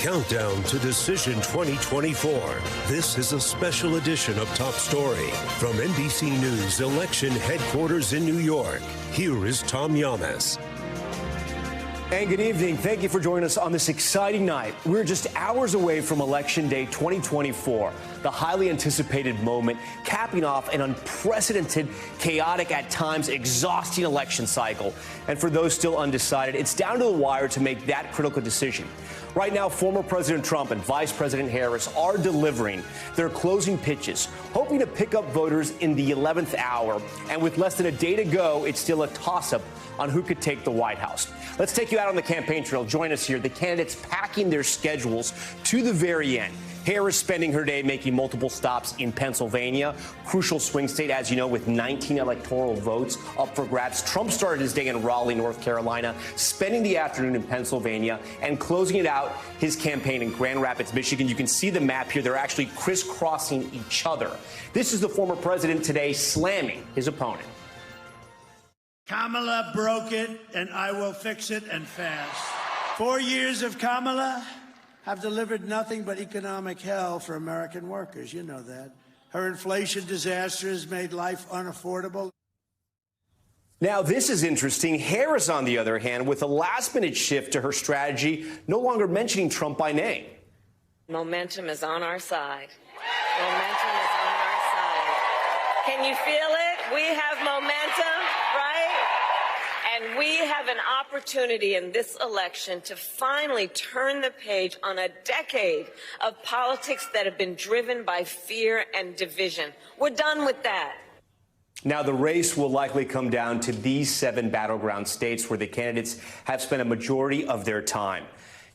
Countdown to Decision 2024. This is a special edition of Top Story from NBC News Election Headquarters in New York. Here is Tom Llamas. And good evening. Thank you for joining us on this exciting night. We're just hours away from Election Day 2024, the highly anticipated moment capping off an unprecedented, chaotic, at times exhausting election cycle. And for those still undecided, it's down to the wire to make that critical decision. Right now, former President Trump and Vice President Harris are delivering their closing pitches, hoping to pick up voters in the 11th hour. And with less than a day to go, it's still a toss-up on who could take the White House. Let's take you out on the campaign trail. Join us here. The candidates packing their schedules to the very end. Harris spending her day making multiple stops in Pennsylvania, crucial swing state, as you know, with 19 electoral votes up for grabs. Trump started his day in Raleigh, North Carolina, spending the afternoon in Pennsylvania, and closing it out his campaign in Grand Rapids, Michigan. You can see the map here. They're actually crisscrossing each other. This is the former president today slamming his opponent. Kamala broke it, and I will fix it, and fast. 4 years of Kamala have delivered nothing but economic hell for American workers. You know that. Her inflation disaster has made life unaffordable. Now, this is interesting. Harris, on the other hand, with a last-minute shift to her strategy, no longer mentioning Trump by name. Momentum is on our side. Momentum is on our side. Can you feel it? We have momentum, right? And we have an opportunity in this election to finally turn the page on a decade of politics that have been driven by fear and division. We're done with that. Now, the race will likely come down to these 7 battleground states where the candidates have spent a majority of their time.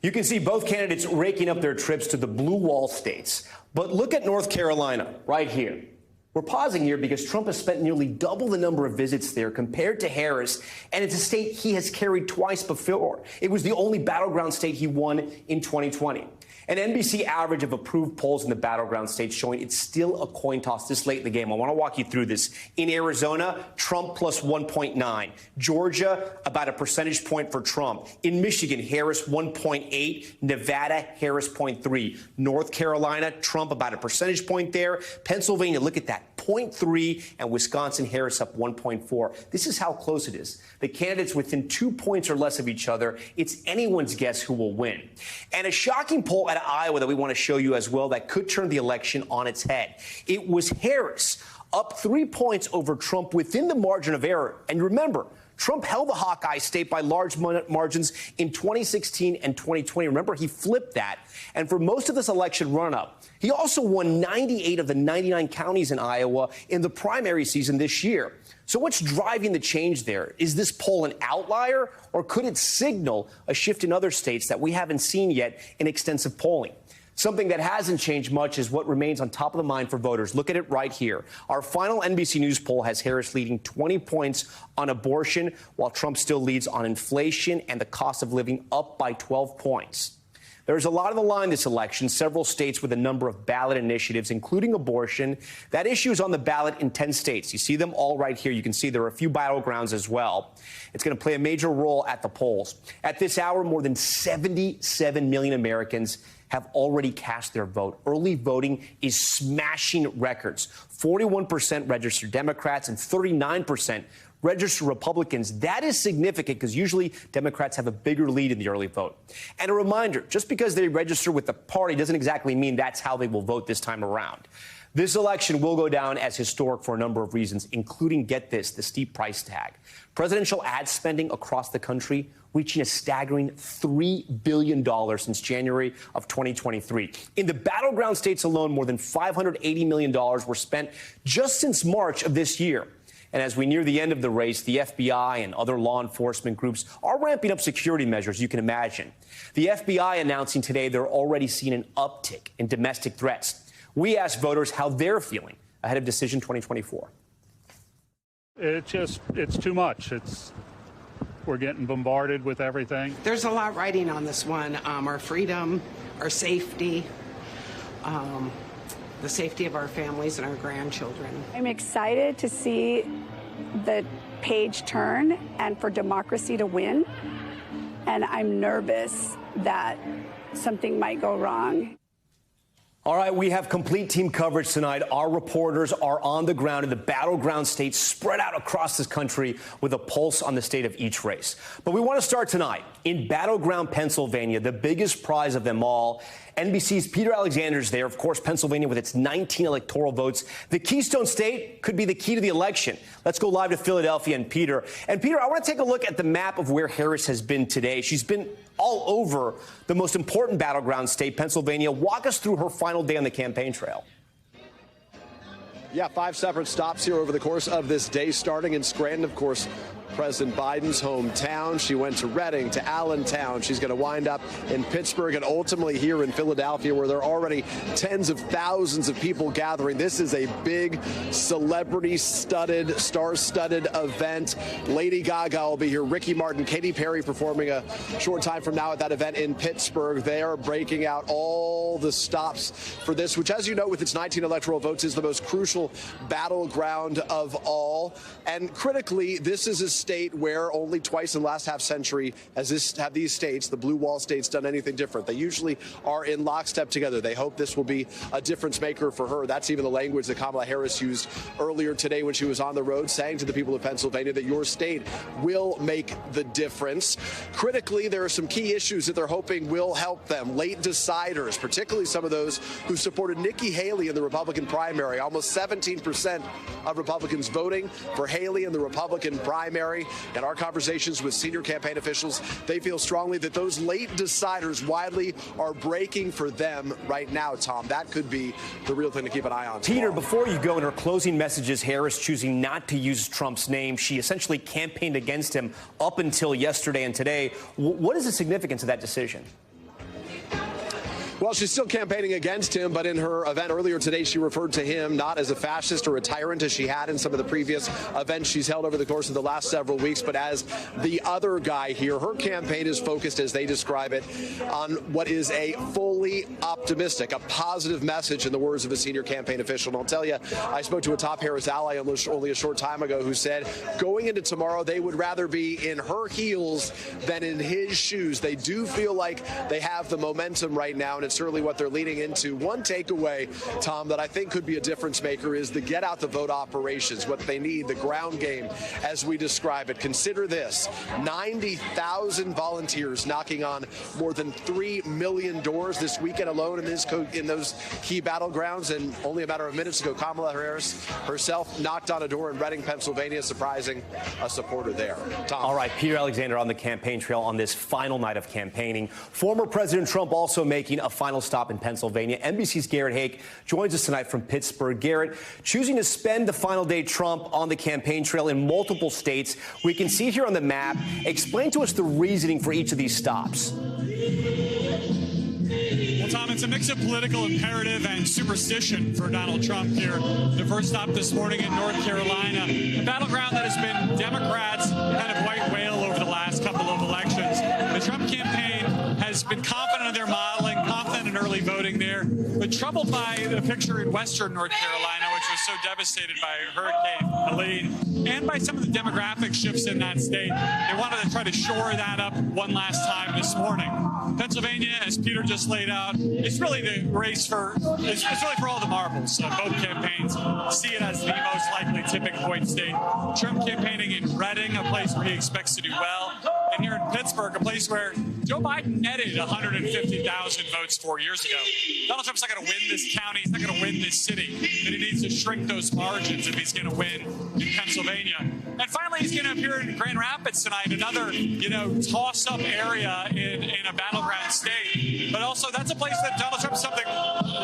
You can see both candidates raking up their trips to the blue wall states. But look at North Carolina right here. We're pausing here because Trump has spent nearly double the number of visits there compared to Harris, and it's a state he has carried twice before. It was the only battleground state he won in 2020. An NBC average of approved polls in the battleground states showing it's still a coin toss this late in the game. I want to walk you through this. In Arizona, Trump plus 1.9. Georgia, about a percentage point for Trump. In Michigan, Harris 1.8. Nevada, Harris 0.3. North Carolina, Trump about a percentage point there. Pennsylvania, look at that, 0.3. And Wisconsin, Harris up 1.4. This is how close it is. The candidates within 2 points or less of each other. It's anyone's guess who will win. And a shocking poll out of Iowa that we want to show you as well that could turn the election on its head. It was Harris up 3 points over Trump within the margin of error. And remember, Trump held the Hawkeye state by large margins in 2016 and 2020. Remember, he flipped that. And for most of this election run-up, he also won 98 of the 99 counties in Iowa in the primary season this year. So what's driving the change there? Is this poll an outlier, or could it signal a shift in other states that we haven't seen yet in extensive polling? Something that hasn't changed much is what remains on top of the mind for voters. Look at it right here. Our final NBC News poll has Harris leading 20 points on abortion, while Trump still leads on inflation and the cost of living, up by 12 points. There's a lot on the line this election, several states with a number of ballot initiatives, including abortion. That issue is on the ballot in 10 states. You see them all right here. You can see there are a few battlegrounds as well. It's going to play a major role at the polls. At this hour, more than 77 million Americans have already cast their vote. Early voting is smashing records. 41% registered Democrats and 39% registered Republicans. That is significant because usually Democrats have a bigger lead in the early vote. And a reminder, just because they register with the party doesn't exactly mean that's how they will vote this time around. This election will go down as historic for a number of reasons, including, get this, the steep price tag. Presidential ad spending across the country reaching a staggering $3 billion since January of 2023. In the battleground states alone, more than $580 million were spent just since March of this year. And as we near the end of the race, the FBI and other law enforcement groups are ramping up security measures, you can imagine. The FBI announcing today they're already seeing an uptick in domestic threats. We asked voters how they're feeling ahead of Decision 2024. It's too much. We're getting bombarded with everything. There's a lot riding on this one. Our freedom, our safety, the safety of our families and our grandchildren. I'm excited to see the page turn and for democracy to win. And I'm nervous that something might go wrong. All right, we have complete team coverage tonight. Our reporters are on the ground in the battleground states spread out across this country with a pulse on the state of each race. But we want to start tonight in battleground Pennsylvania, the biggest prize of them all. NBC's Peter Alexander's there. Of course, Pennsylvania with its 19 electoral votes. The Keystone State could be the key to the election. Let's go live to Philadelphia and Peter. And Peter, I want to take a look at the map of where Harris has been today. She's been all over the most important battleground state, Pennsylvania. Walk us through her final day on the campaign trail. Yeah, 5 separate stops here over the course of this day, starting in Scranton, of course, President Biden's hometown. She went to Reading, to Allentown. She's going to wind up in Pittsburgh and ultimately here in Philadelphia, where there are already tens of thousands of people gathering. This is a big celebrity-studded, star-studded event. Lady Gaga will be here. Ricky Martin, Katy Perry performing a short time from now at that event in Pittsburgh. They are breaking out all the stops for this, which, as you know, with its 19 electoral votes, is the most crucial battleground of all. And critically, this is a state where only twice in the last half century have these states, the blue wall states, done anything different. They usually are in lockstep together. They hope this will be a difference maker for her. That's even the language that Kamala Harris used earlier today when she was on the road, saying to the people of Pennsylvania that your state will make the difference. Critically, there are some key issues that they're hoping will help them. Late deciders, particularly some of those who supported Nikki Haley in the Republican primary. Almost 17% of Republicans voting for Haley in the Republican primary. In our conversations with senior campaign officials, they feel strongly that those late deciders widely are breaking for them right now, Tom. That could be the real thing to keep an eye on tomorrow. Peter, before you go, in her closing messages, Harris choosing not to use Trump's name. She essentially campaigned against him up until yesterday and today. What is the significance of that decision? Well, she's still campaigning against him, but in her event earlier today, she referred to him not as a fascist or a tyrant as she had in some of the previous events she's held over the course of the last several weeks, but as the other guy here. Her campaign is focused, as they describe it, on what is a fully optimistic, a positive message, in the words of a senior campaign official. And I'll tell you, I spoke to a top Harris ally only a short time ago who said going into tomorrow, they would rather be in her heels than in his shoes. They do feel like they have the momentum right now, and it's certainly what they're leaning into. One takeaway, Tom, that I think could be a difference maker is the get out the vote operations, what they need, the ground game, as we describe it. Consider this, 90,000 volunteers knocking on more than 3 million doors this weekend alone in those key battlegrounds. And only a matter of minutes ago, Kamala Harris herself knocked on a door in Reading, Pennsylvania, surprising a supporter there. Tom. All right, Peter Alexander on the campaign trail on this final night of campaigning. Former President Trump also making a final stop in Pennsylvania. NBC's Garrett Hake joins us tonight from Pittsburgh. Garrett, choosing to spend the final day Trump on the campaign trail in multiple states. We can see here on the map. Explain to us the reasoning for each of these stops. Well, Tom, it's a mix of political imperative and superstition for Donald Trump here. The first stop this morning in North Carolina, a battleground that has been Democrats' kind of white whale over the last couple of elections. The Trump campaign has been confident in their modeling, confident in early voting there, but troubled by the picture in western North Carolina, which was so devastated by Hurricane Helene, and by some of the demographic shifts in that state. They wanted to try to shore that up one last time this morning. Pennsylvania, as Peter just laid out, it's really the race it's really for all the marbles. Both campaigns see it as the most likely tipping point state. Trump campaigning in Reading, a place where he expects to do well, and here in Pittsburgh, a place where Joe Biden netted 150,000 votes 4 years ago. Donald Trump's not going to win this county. He's not going to win this city. But he needs to shrink those margins if he's going to win in Pennsylvania. And finally, he's going to appear in Grand Rapids tonight, another, toss-up area in a battleground state. But also, that's a place that Donald Trump's something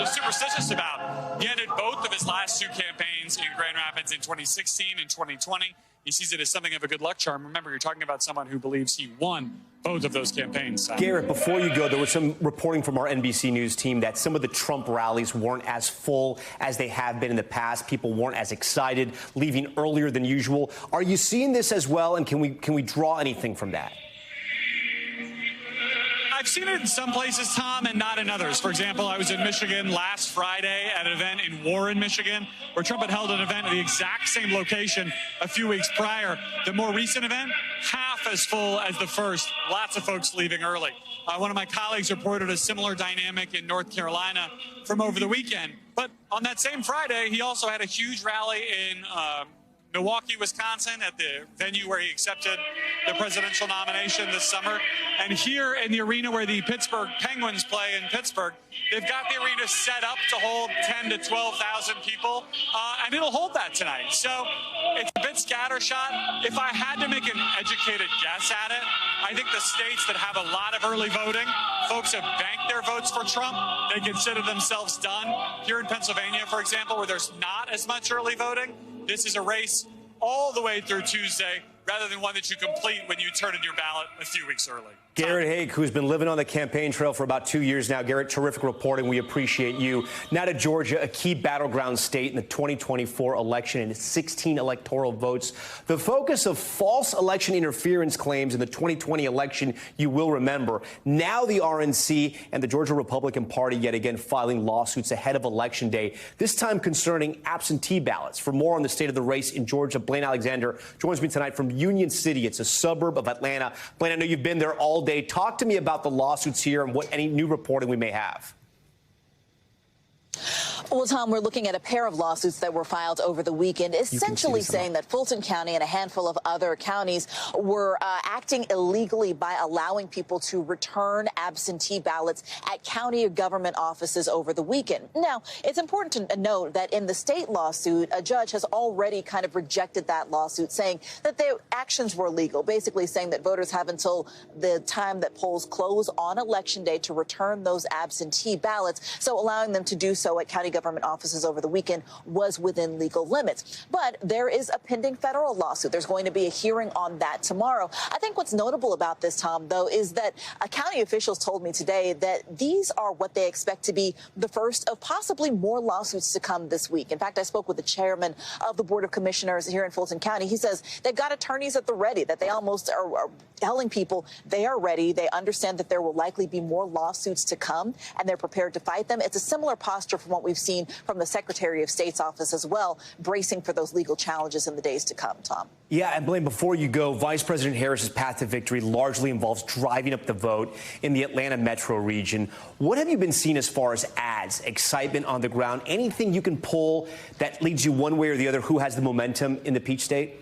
superstitious about. He ended both of his last 2 campaigns in Grand Rapids in 2016 and 2020. He sees it as something of a good luck charm. Remember, you're talking about someone who believes he won both of those campaigns. Garrett, before you go, there was some reporting from our NBC News team that some of the Trump rallies weren't as full as they have been in the past. People weren't as excited, leaving earlier than usual. Are you seeing this as well, and can we draw anything from that? I've seen it in some places, Tom, and not in others. For example, I was in Michigan last Friday at an event in Warren, Michigan, where Trump had held an event at the exact same location a few weeks prior. The more recent event, half half as full as the first. Lots of folks leaving early. One of my colleagues reported a similar dynamic in North Carolina from over the weekend. But on that same Friday, he also had a huge rally in Milwaukee, Wisconsin, at the venue where he accepted the presidential nomination this summer. And here in the arena where the Pittsburgh Penguins play in Pittsburgh, they've got the arena set up to hold 10 to 12,000 people, and it'll hold that tonight. So it's a bit scattershot. If I had to make an educated guess at it, I think the states that have a lot of early voting, folks have banked their votes for Trump. They consider themselves done. Here in Pennsylvania, for example, where there's not as much early voting, this is a race all the way through Tuesday, rather than one that you complete when you turn in your ballot a few weeks early. Garrett Haake, who's been living on the campaign trail for about 2 years now. Garrett, terrific reporting. We appreciate you. Now to Georgia, a key battleground state in the 2024 election and 16 electoral votes. The focus of false election interference claims in the 2020 election, you will remember. Now the RNC and the Georgia Republican Party yet again filing lawsuits ahead of Election Day, this time concerning absentee ballots. For more on the state of the race in Georgia, Blaine Alexander joins me tonight from Union City. It's a suburb of Atlanta. Blaine, I know you've been there all day. Talk to me about the lawsuits here and what any new reporting we may have. Well, Tom, we're looking at a pair of lawsuits that were filed over the weekend, essentially saying that Fulton County and a handful of other counties were acting illegally by allowing people to return absentee ballots at county government offices over the weekend. Now, it's important to note that in the state lawsuit, a judge has already kind of rejected that lawsuit, saying that their actions were legal, basically saying that voters have until the time that polls close on Election Day to return those absentee ballots. So allowing them to do so at county government offices over the weekend was within legal limits. But there is a pending federal lawsuit. There's going to be a hearing on that tomorrow. I think what's notable about this, Tom, though, is that county officials told me today that these are what they expect to be the first of possibly more lawsuits to come this week. In fact, I spoke with the chairman of the Board of Commissioners here in Fulton County. He says they've got attorneys at the ready, that they almost are telling people they are ready. They understand that there will likely be more lawsuits to come, and they're prepared to fight them. It's a similar posture from what we've seen from the Secretary of State's office as well, bracing for those legal challenges in the days to come, Tom. Yeah, and Blaine, before you go, Vice President Harris's path to victory largely involves driving up the vote in the Atlanta metro region. What have you been seeing as far as ads, excitement on the ground, anything you can pull that leads you one way or the other? Who has the momentum in the Peach State?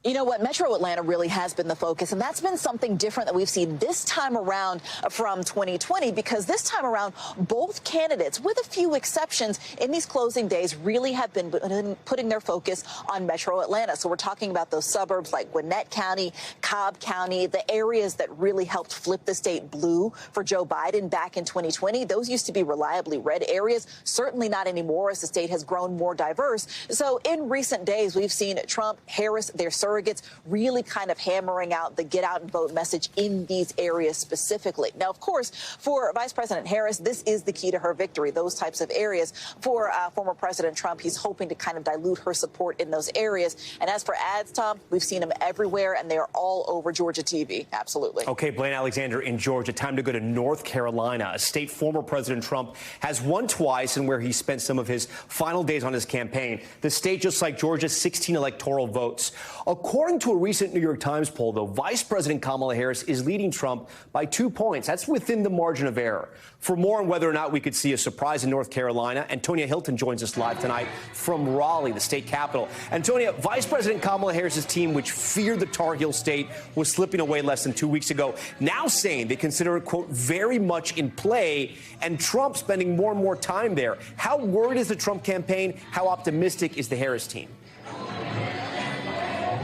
You know what? Metro Atlanta really has been the focus, and that's been something different that we've seen this time around from 2020, because this time around, both candidates, with a few exceptions in these closing days, really have been putting their focus on Metro Atlanta. So we're talking about those suburbs like Gwinnett County, Cobb County, the areas that really helped flip the state blue for Joe Biden back in 2020. Those used to be reliably red areas, certainly not anymore as the state has grown more diverse. So in recent days, we've seen Trump, Harris, their surrogates really kind of hammering out the get out and vote message in these areas specifically. Now, of course, for Vice President Harris, this is the key to her victory, those types of areas. For former President Trump, he's hoping to kind of dilute her support in those areas. And as for ads, Tom, we've seen them everywhere, and they are all over Georgia TV. Absolutely. Okay, Blaine Alexander in Georgia. Time to go to North Carolina, a state former President Trump has won twice and where he spent some of his final days on his campaign. The state, just like Georgia, 16 electoral votes. According to a recent New York Times poll, though, Vice President Kamala Harris is leading Trump by 2 points. That's within the margin of error. For more on whether or not we could see a surprise in North Carolina, Antonia Hilton joins us live tonight from Raleigh, the state capital. Antonia, Vice President Kamala Harris's team, which feared the Tar Heel state, was slipping away less than 2 weeks ago, now saying they consider it, quote, very much in play, and Trump spending more and more time there. How worried is the Trump campaign? How optimistic is the Harris team?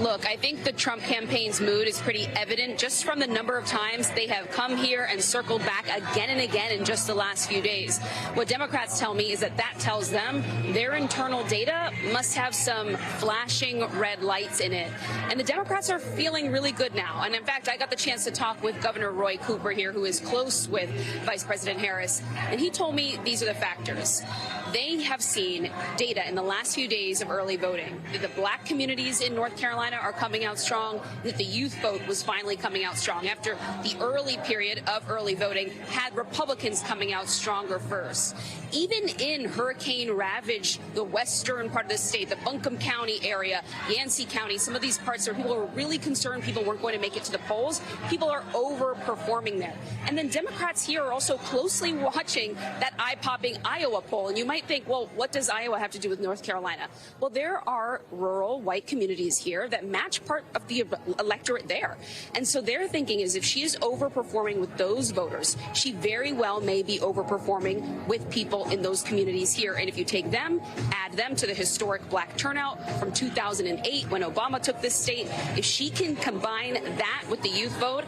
Look, I think the Trump campaign's mood is pretty evident just from the number of times they have come here and circled back again and again in just the last few days. What Democrats tell me is that tells them their internal data must have some flashing red lights in it. And the Democrats are feeling really good now. And in fact, I got the chance to talk with Governor Roy Cooper here, who is close with Vice President Harris. And he told me these are the factors. They have seen data in the last few days of early voting. The black communities in North Carolina Carolina are coming out strong, that the youth vote was finally coming out strong after the early period of early voting had Republicans coming out stronger first. Even in hurricane-ravaged, the western part of the state, the Buncombe County area, Yancey County, some of these parts where people were really concerned people weren't going to make it to the polls, people are overperforming there. And then Democrats here are also closely watching that eye-popping Iowa poll. And you might think, well, what does Iowa have to do with North Carolina? Well, there are rural white communities here that match part of the electorate there. And so their thinking is if she is overperforming with those voters, she very well may be overperforming with people in those communities here. And if you take them, add them to the historic black turnout from 2008 when Obama took this state, if she can combine that with the youth vote,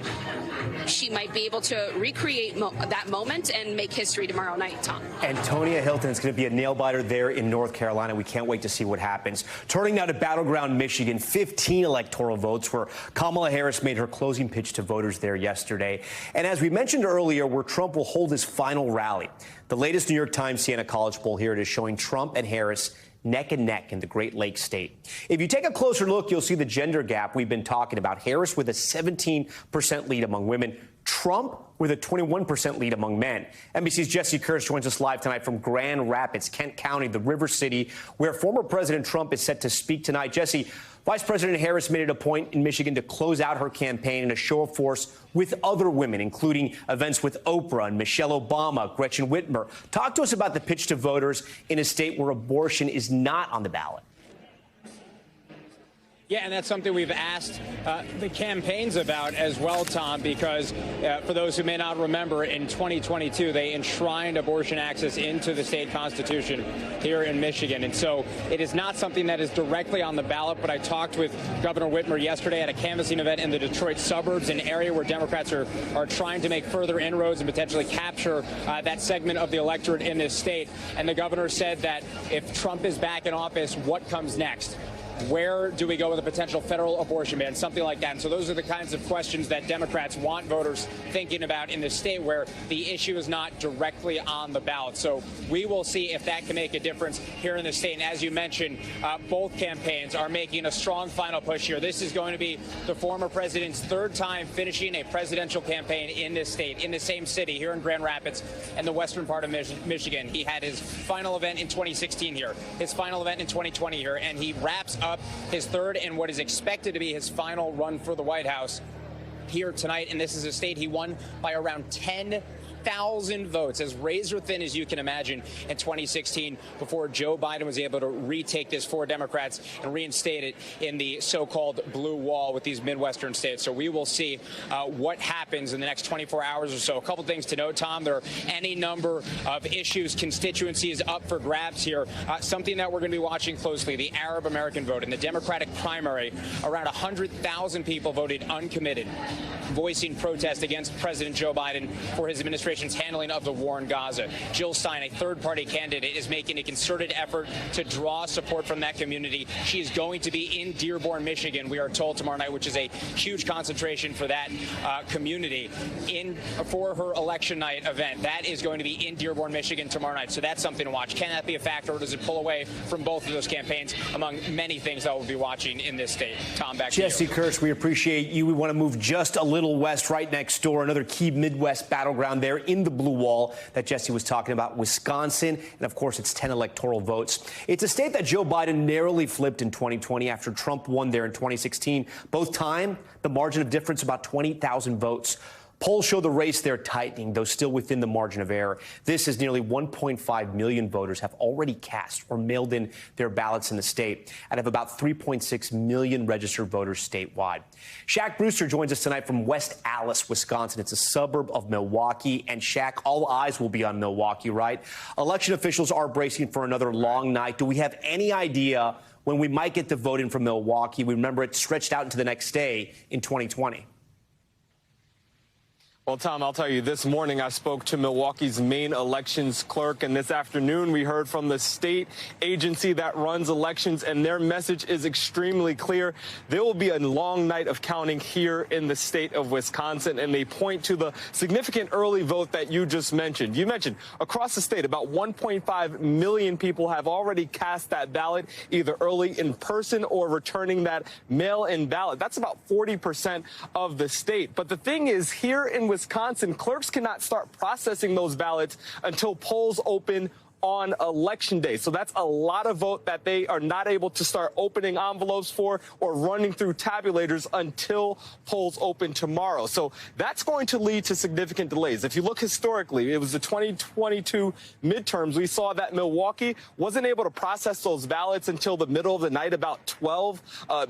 she might be able to recreate that moment and make history tomorrow night, Tom. Antonia Hilton is going to be a nail-biter there in North Carolina. We can't wait to see what happens. Turning now to battleground Michigan, 15 electoral votes where Kamala Harris made her closing pitch to voters there yesterday. And as we mentioned earlier, where Trump will hold his final rally. The latest New York Times Siena College poll here, it is showing Trump and Harris neck and neck in the Great Lakes state. If you take a closer look, you'll see the gender gap we've been talking about. Harris with a 17% lead among women, Trump with a 21% lead among men. NBC's Jesse Kirsch joins us live tonight from Grand Rapids, Kent County, the River City, where former President Trump is set to speak tonight. Jesse, Vice President Harris made it a point in Michigan to close out her campaign in a show of force with other women, including events with Oprah and Michelle Obama, Gretchen Whitmer. Talk to us about the pitch to voters in a state where abortion is not on the ballot. Yeah, and that's something we've asked the campaigns about as well, Tom, because for those who may not remember, in 2022, they enshrined abortion access into the state constitution here in Michigan. And so it is not something that is directly on the ballot, but I talked with Governor Whitmer yesterday at a canvassing event in the Detroit suburbs, an area where Democrats are trying to make further inroads and potentially capture that segment of the electorate in this state. And the governor said that if Trump is back in office, what comes next? Where do we go with a potential federal abortion ban, something like that? And so those are the kinds of questions that Democrats want voters thinking about in this state where the issue is not directly on the ballot. So we will see if that can make a difference here in the state. And as you mentioned, both campaigns are making a strong final push here. This is going to be the former president's third time finishing a presidential campaign in this state, in the same city here in Grand Rapids and the western part of Michigan. He had his final event in 2016 here, his final event in 2020 here, and he wraps up his third and what is expected to be his final run for the White House here tonight. And this is a state he won by around 10,000 votes, as razor thin as you can imagine, in 2016 before Joe Biden was able to retake this for Democrats and reinstate it in the so-called blue wall with these Midwestern states. So we will see what happens in the next 24 hours or so. A couple things to note, Tom. There are any number of issues, constituencies up for grabs here. Something that we're going to be watching closely, the Arab American vote. In the Democratic primary, around 100,000 people voted uncommitted, voicing protest against President Joe Biden for his administration's handling of the war in Gaza. Jill Stein, a third-party candidate, is making a concerted effort to draw support from that community. She is going to be in Dearborn, Michigan, we are told, tomorrow night, which is a huge concentration for that community for her election night event. That is going to be in Dearborn, Michigan tomorrow night. So that's something to watch. Can that be a factor, or does it pull away from both of those campaigns, among many things that we'll be watching in this state? Tom, back to you. Jesse Kirsch, we appreciate you. We want to move just a little west, right next door, another key Midwest battleground there in the blue wall that Jesse was talking about, Wisconsin. And of course, it's 10 electoral votes. It's a state that Joe Biden narrowly flipped in 2020 after Trump won there in 2016. Both time, the margin of difference about 20,000 votes. Polls show the race there tightening, though still within the margin of error. This is nearly 1.5 million voters have already cast or mailed in their ballots in the state, out of about 3.6 million registered voters statewide. Shaq Brewster joins us tonight from West Allis, Wisconsin. It's a suburb of Milwaukee. And Shaq, all eyes will be on Milwaukee, right? Election officials are bracing for another long night. Do we have any idea when we might get the vote in from Milwaukee? We remember it stretched out into the next day in 2020. Well, Tom, I'll tell you, this morning I spoke to Milwaukee's main elections clerk, and this afternoon we heard from the state agency that runs elections, and their message is extremely clear. There will be a long night of counting here in the state of Wisconsin, and they point to the significant early vote that you just mentioned. You mentioned across the state, about 1.5 million people have already cast that ballot, either early in person or returning that mail-in ballot. That's about 40% of the state. But the thing is, here in Wisconsin, clerks cannot start processing those ballots until polls open on Election Day. So that's a lot of vote that they are not able to start opening envelopes for or running through tabulators until polls open tomorrow. So that's going to lead to significant delays. If you look historically, it was the 2022 midterms. We saw that Milwaukee wasn't able to process those ballots until the middle of the night, about 12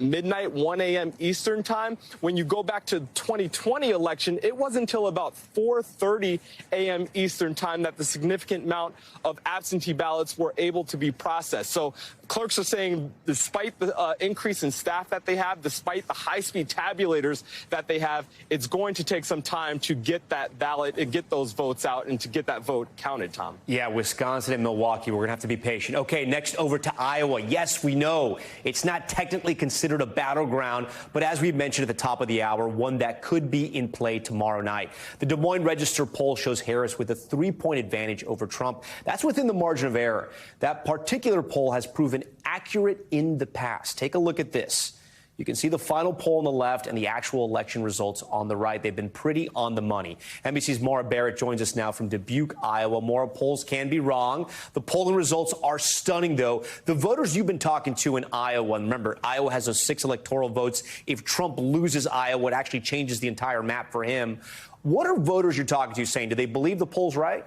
midnight, 1 a.m. Eastern time. When you go back to the 2020 election, it wasn't until about 4:30 a.m. Eastern time that the significant amount of absentee ballots were able to be processed. So clerks are saying, despite the increase in staff that they have, despite the high-speed tabulators that they have, it's going to take some time to get that ballot and get those votes out and to get that vote counted, Tom. Yeah, Wisconsin and Milwaukee, we're going to have to be patient. Okay, next over to Iowa. Yes, we know it's not technically considered a battleground, but as we mentioned at the top of the hour, one that could be in play tomorrow night. The Des Moines Register poll shows Harris with a 3-point advantage over Trump. That's within the margin of error. That particular poll has proven accurate in the past. Take a look at this. You can see the final poll on the left and the actual election results on the right. They've been pretty on the money. NBC's Maura Barrett joins us now from Dubuque, Iowa. Maura, polls can be wrong. The polling results are stunning, though. The voters you've been talking to in Iowa, and remember, Iowa has those 6 electoral votes. If Trump loses Iowa, it actually changes the entire map for him. What are voters you're talking to saying? Do they believe the poll's right?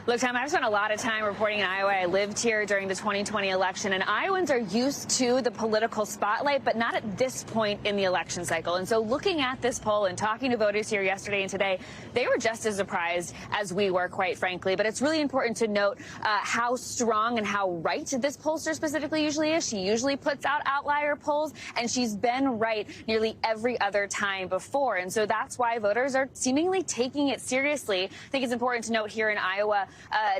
Look, Tom, I've spent a lot of time reporting in Iowa. I lived here during the 2020 election, and Iowans are used to the political spotlight, but not at this point in the election cycle. And so looking at this poll and talking to voters here yesterday and today, they were just as surprised as we were, quite frankly. But it's really important to note how strong and how right this pollster specifically usually is. She usually puts out outlier polls, and she's been right nearly every other time before. And so that's why voters are seemingly taking it seriously. I think it's important to note here in Iowa,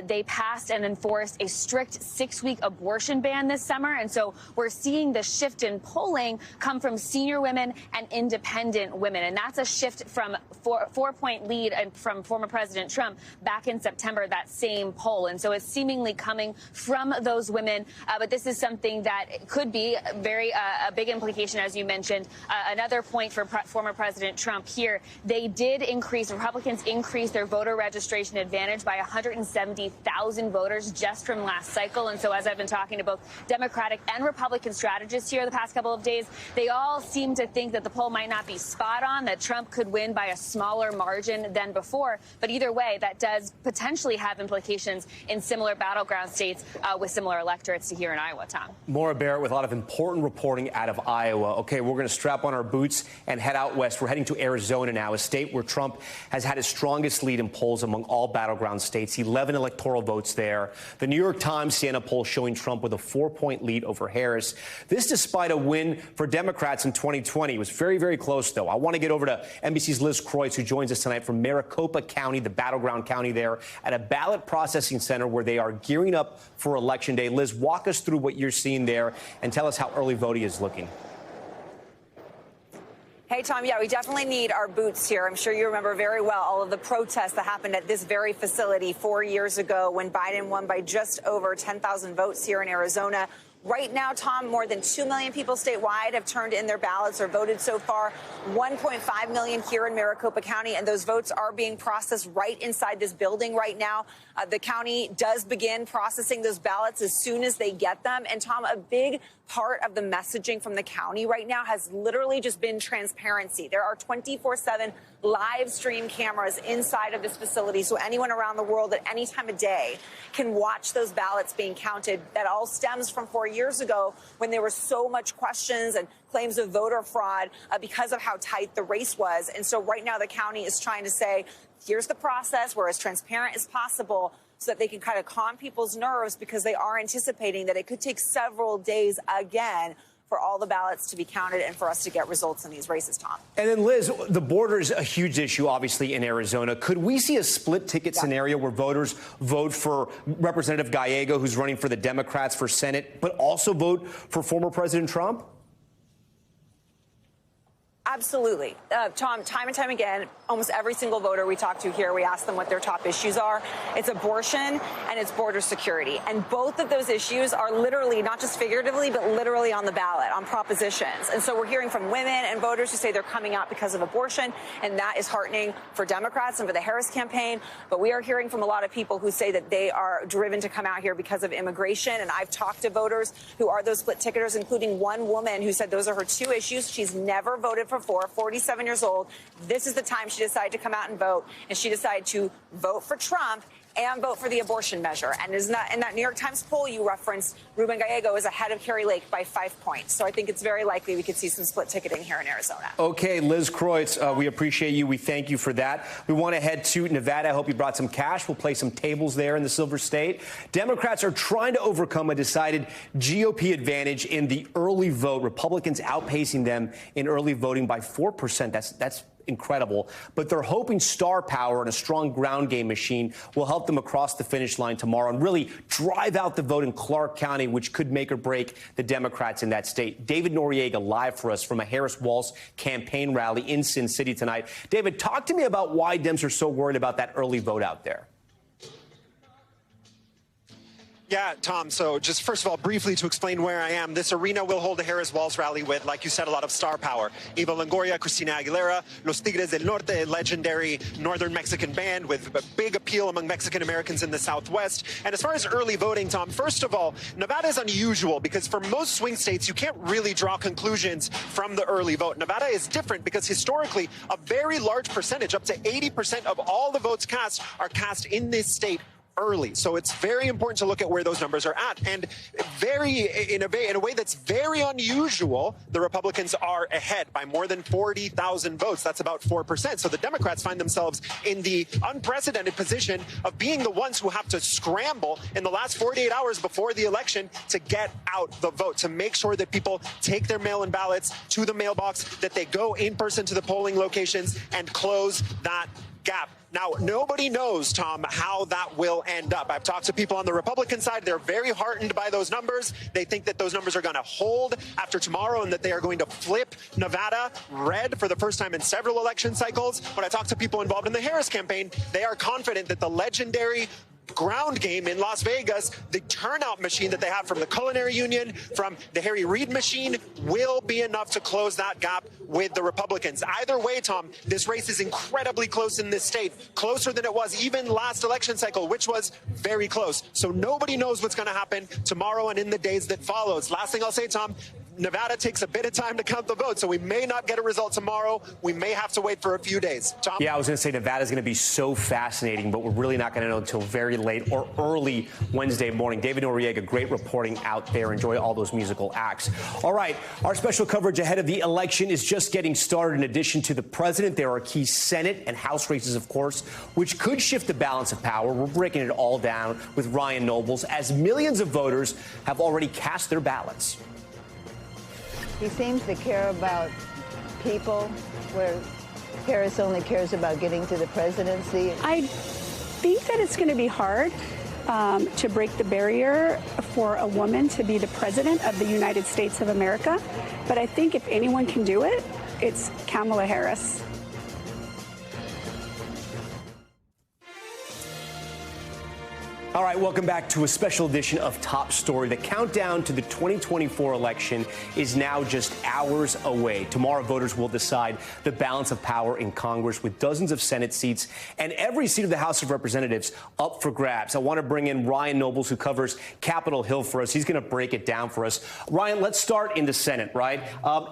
they passed and enforced a strict 6-week abortion ban this summer. And so we're seeing the shift in polling come from senior women and independent women. And that's a shift from 4-point lead from former President Trump back in September, that same poll. And so it's seemingly coming from those women. But this is something that could be a big implication, as you mentioned. Another point for former President Trump here, Republicans increased their voter registration advantage by 170,000 voters just from last cycle. And so as I've been talking to both Democratic and Republican strategists here the past couple of days, they all seem to think that the poll might not be spot on, that Trump could win by a smaller margin than before. But either way, that does potentially have implications in similar battleground states with similar electorates to here in Iowa, Tom. Maura Barrett with a lot of important reporting out of Iowa. Okay, we're going to strap on our boots and head out west. We're heading to Arizona now, a state where Trump has had his strongest lead in polls among all battleground states. 11 electoral votes there. The New York Times Siena poll showing Trump with a 4-point lead over Harris. This despite a win for Democrats in 2020. It was very, very close, though. I want to get over to NBC's Liz Croyce, who joins us tonight from Maricopa County, the battleground county there, at a ballot processing center where they are gearing up for Election Day. Liz, walk us through what you're seeing there and tell us how early voting is looking. Hey, Tom, yeah, we definitely need our boots here. I'm sure you remember very well all of the protests that happened at this very facility 4 years ago when Biden won by just over 10,000 votes here in Arizona. Right now, Tom, more than 2 million people statewide have turned in their ballots or voted so far, 1.5 million here in Maricopa County, and those votes are being processed right inside this building right now. The county does begin processing those ballots as soon as they get them. And, Tom, a big part of the messaging from the county right now has literally just been transparency. There are 24/7 live stream cameras inside of this facility, so anyone around the world at any time of day can watch those ballots being counted. That all stems from 4 years ago when there were so much questions and claims of voter fraud because of how tight the race was. And so right now the county is trying to say, here's the process. We're as transparent as possible so that they can kind of calm people's nerves, because they are anticipating that it could take several days again for all the ballots to be counted and for us to get results in these races, Tom. And then, Liz, the border is a huge issue, obviously, in Arizona. Could we see a split ticket scenario where voters vote for Representative Gallego, who's running for the Democrats for Senate, but also vote for former President Trump? Absolutely. Tom, time and time again, almost every single voter we talk to here, we ask them what their top issues are. It's abortion and it's border security. And both of those issues are literally, not just figuratively, but literally on the ballot, on propositions. And so we're hearing from women and voters who say they're coming out because of abortion, and that is heartening for Democrats and for the Harris campaign. But we are hearing from a lot of people who say that they are driven to come out here because of immigration. And I've talked to voters who are those split ticketers, including one woman who said those are her two issues. She's never voted for 47 years old. This is the time she decided to come out and vote, and she decided to vote for Trump and vote for the abortion measure. And in that New York Times poll you referenced, Ruben Gallego is ahead of Carrie Lake by 5 points. So I think it's very likely we could see some split ticketing here in Arizona. Okay, Liz Kreutz, we appreciate you. We thank you for that. We want to head to Nevada. I hope you brought some cash. We'll play some tables there in the Silver State. Democrats are trying to overcome a decided GOP advantage in the early vote. Republicans outpacing them in early voting by 4%. That's incredible. But they're hoping star power and a strong ground game machine will help them across the finish line tomorrow and really drive out the vote in Clark County, which could make or break the Democrats in that state. David Noriega live for us from a Harris Walz campaign rally in Sin City tonight. David, talk to me about why Dems are so worried about that early vote out there. Yeah, Tom, so just first of all, briefly to explain where I am, this arena will hold a Harris Walz rally with, like you said, a lot of star power. Eva Longoria, Cristina Aguilera, Los Tigres del Norte, a legendary northern Mexican band with a big appeal among Mexican Americans in the Southwest. And as far as early voting, Tom, first of all, Nevada is unusual because for most swing states, you can't really draw conclusions from the early vote. Nevada is different because historically, a very large percentage, up to 80% of all the votes cast are cast in this state early. So it's very important to look at where those numbers are at. And in a way that's very unusual, the Republicans are ahead by more than 40,000 votes. That's about 4%. So the Democrats find themselves in the unprecedented position of being the ones who have to scramble in the last 48 hours before the election to get out the vote, to make sure that people take their mail-in ballots to the mailbox, that they go in person to the polling locations and close that gap. Now, nobody knows, Tom, how that will end up. I've talked to people on the Republican side. They're very heartened by those numbers. They think that those numbers are going to hold after tomorrow and that they are going to flip Nevada red for the first time in several election cycles. When I talk to people involved in the Harris campaign, they are confident that the legendary ground game in Las Vegas, the turnout machine that they have from the Culinary Union, from the Harry Reid machine, will be enough to close that gap with the Republicans. Either way, Tom, this race is incredibly close in this state, closer than it was even last election cycle, which was very close. So nobody knows what's going to happen tomorrow and in the days that follows. Last thing I'll say, Tom, Nevada takes a bit of time to count the votes, so we may not get a result tomorrow. We may have to wait for a few days. Tom? Yeah, I was going to say Nevada's going to be so fascinating, but we're really not going to know until very late or early Wednesday morning. David Noriega, great reporting out there. Enjoy all those musical acts. All right, our special coverage ahead of the election is just getting started. In addition to the president, there are key Senate and House races, of course, which could shift the balance of power. We're breaking it all down with Ryan Nobles, as millions of voters have already cast their ballots. He seems to care about people, where Harris only cares about getting to the presidency. I think that it's going to be hard to break the barrier for a woman to be the president of the United States of America. But I think if anyone can do it, it's Kamala Harris. All right, welcome back to a special edition of Top Story. The countdown to the 2024 election is now just hours away. Tomorrow, voters will decide the balance of power in Congress with dozens of Senate seats and every seat of the House of Representatives up for grabs. I want to bring in Ryan Nobles, who covers Capitol Hill for us. He's going to break it down for us. Ryan, let's start in the Senate, right?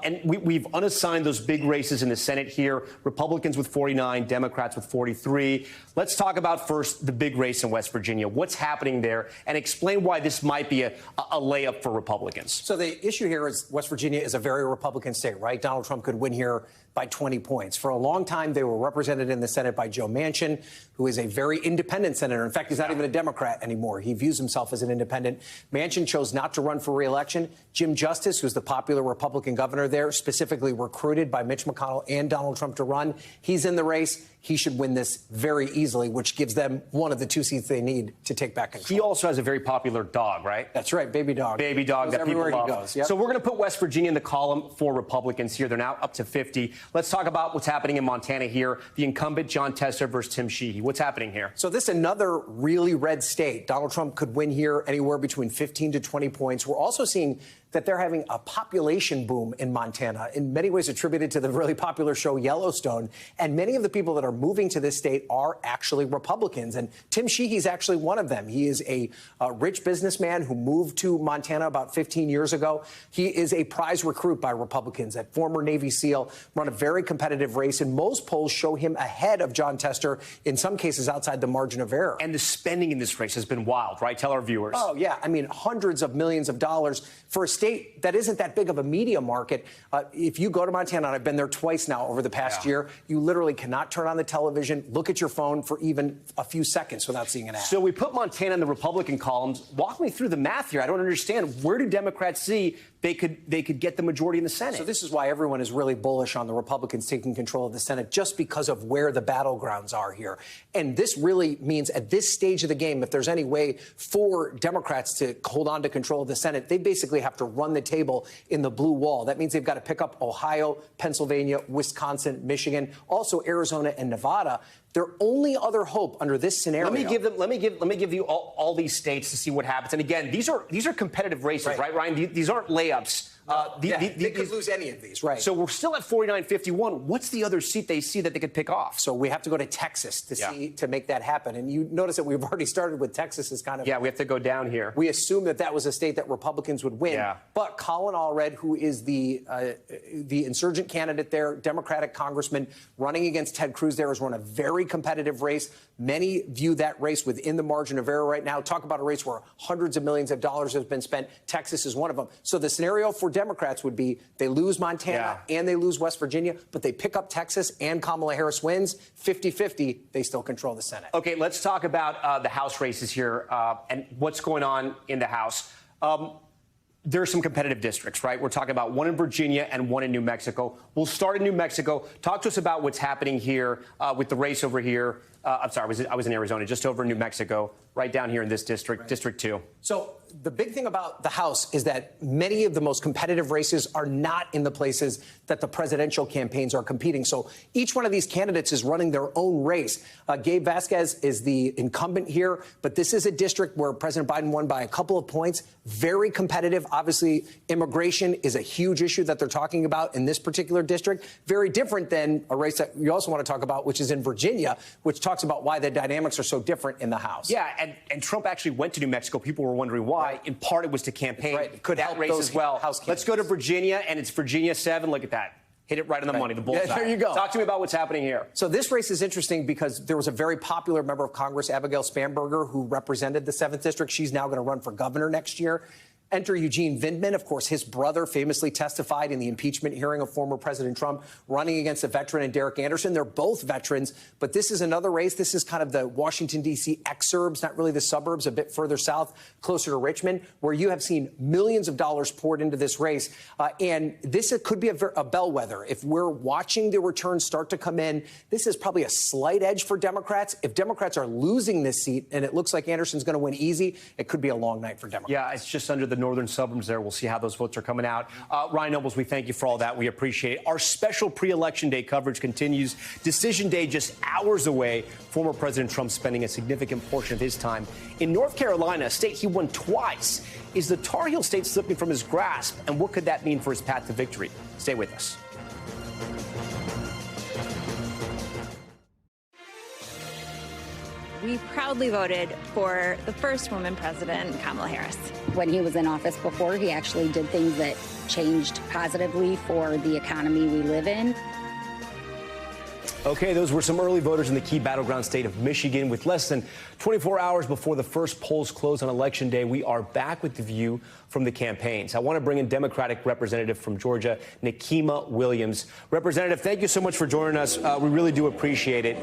And we've unassigned those big races in the Senate here. Republicans with 49, Democrats with 43. Let's talk about first the big race in West Virginia. What's happening there, and explain why this might be a layup for Republicans. So the issue here is West Virginia is a very Republican state, right? Donald Trump could win here by 20 points. For a long time, they were represented in the Senate by Joe Manchin, who is a very independent senator. In fact, he's not even a Democrat anymore. He views himself as an independent. Manchin chose not to run for re-election. Jim Justice, who's the popular Republican governor there, specifically recruited by Mitch McConnell and Donald Trump to run. He's in the race. He should win this very easily, which gives them one of the 2 seats they need to take back control. He also has a very popular dog, right? That's right, baby dog. Baby dog that people love. He goes. Yep. So we're going to put West Virginia in the column for Republicans here. They're now up to 50. Let's talk about what's happening in Montana here. The incumbent Jon Tester versus Tim Sheehy. What's happening here? So this is another really red state. Donald Trump could win here anywhere between 15 to 20 points. We're also seeing that they're having a population boom in Montana, in many ways attributed to the really popular show Yellowstone. And many of the people that are moving to this state are actually Republicans. And Tim Sheehy's actually one of them. He is a rich businessman who moved to Montana about 15 years ago. He is a prize recruit by Republicans, a former Navy SEAL, run a very competitive race. And most polls show him ahead of Jon Tester, in some cases outside the margin of error. And the spending in this race has been wild, right? Tell our viewers. Oh, yeah. I mean, hundreds of millions of dollars for a state that isn't that big of a media market. If you go to Montana, and I've been there twice now over the past year, you literally cannot turn on the television, look at your phone for even a few seconds without seeing an ad. So we put Montana in the Republican columns. Walk me through the math here. I don't understand. Where do Democrats see they could get the majority in the Senate? So this is why everyone is really bullish on the Republicans taking control of the Senate, just because of where the battlegrounds are here. And this really means at this stage of the game, if there's any way for Democrats to hold on to control of the Senate, they basically have to run the table in the blue wall. That means they've got to pick up Ohio, Pennsylvania, Wisconsin, Michigan, also Arizona and Nevada. Their only other hope under this scenario. Let me give you all these states to see what happens. And again, these are competitive races, right, Ryan? These aren't layups. They could lose any of these, right? So we're still at 49-51. What's the other seat they see that they could pick off? So we have to go to Texas to make that happen. And you notice that we've already started with Texas as kind of... Yeah, we have to go down here. We assume that was a state that Republicans would win. Yeah. But Colin Allred, who is the insurgent candidate there, Democratic congressman running against Ted Cruz there, has run a very competitive race. Many view that race within the margin of error right now. Talk about a race where hundreds of millions of dollars have been spent. Texas is one of them. So the scenario for Democrats would be they lose Montana and they lose West Virginia, but they pick up Texas and Kamala Harris wins. 50-50, they still control the Senate. Okay, let's talk about the House races here and what's going on in the House. There are some competitive districts, right? We're talking about one in Virginia and one in New Mexico. We'll start in New Mexico. Talk to us about what's happening here with the race over here. I'm sorry, I was in Arizona, just over in New Mexico, right down here in this district, District 2. So the big thing about the House is that many of the most competitive races are not in the places that the presidential campaigns are competing. So each one of these candidates is running their own race. Gabe Vasquez is the incumbent here, but this is a district where President Biden won by a couple of points. Very competitive. Obviously, immigration is a huge issue that they're talking about in this particular district. Very different than a race that you also want to talk about, which is in Virginia, which talks about why the dynamics are so different in the House. Yeah, and Trump actually went to New Mexico. People were wondering why. Right. In part, it was to campaign. Right. Could that help race those as well. House Let's go to Virginia, and it's Virginia 7. Look at that. Hit it right on the money, the bullseye. Yeah, there you go. Talk to me about what's happening here. So this race is interesting because there was a very popular member of Congress, Abigail Spanberger, who represented the 7th District. She's now going to run for governor next year. Enter Eugene Vindman. Of course, his brother famously testified in the impeachment hearing of former President Trump, running against a veteran and Derek Anderson. They're both veterans, but this is another race. This is kind of the Washington, D.C. exurbs, not really the suburbs, a bit further south, closer to Richmond, where you have seen millions of dollars poured into this race. And this could be a bellwether. If we're watching the returns start to come in, this is probably a slight edge for Democrats. If Democrats are losing this seat, and it looks like Anderson's going to win easy, it could be a long night for Democrats. Yeah, it's just under the northern suburbs there. We'll see how those votes are coming out. Ryan Nobles, we thank you for all that. We appreciate it. Our special pre-election day coverage continues. Decision day just hours away. Former President Trump spending a significant portion of his time in North Carolina, a state he won twice. Is the Tar Heel state slipping from his grasp? And what could that mean for his path to victory? Stay with us. We proudly voted for the first woman president, Kamala Harris. When he was in office before, he actually did things that changed positively for the economy we live in. Okay, those were some early voters in the key battleground state of Michigan. With less than 24 hours before the first polls close on Election Day, we are back with the view from the campaigns. I want to bring in Democratic Representative from Georgia, Nikema Williams. Representative, thank you so much for joining us. We really do appreciate it.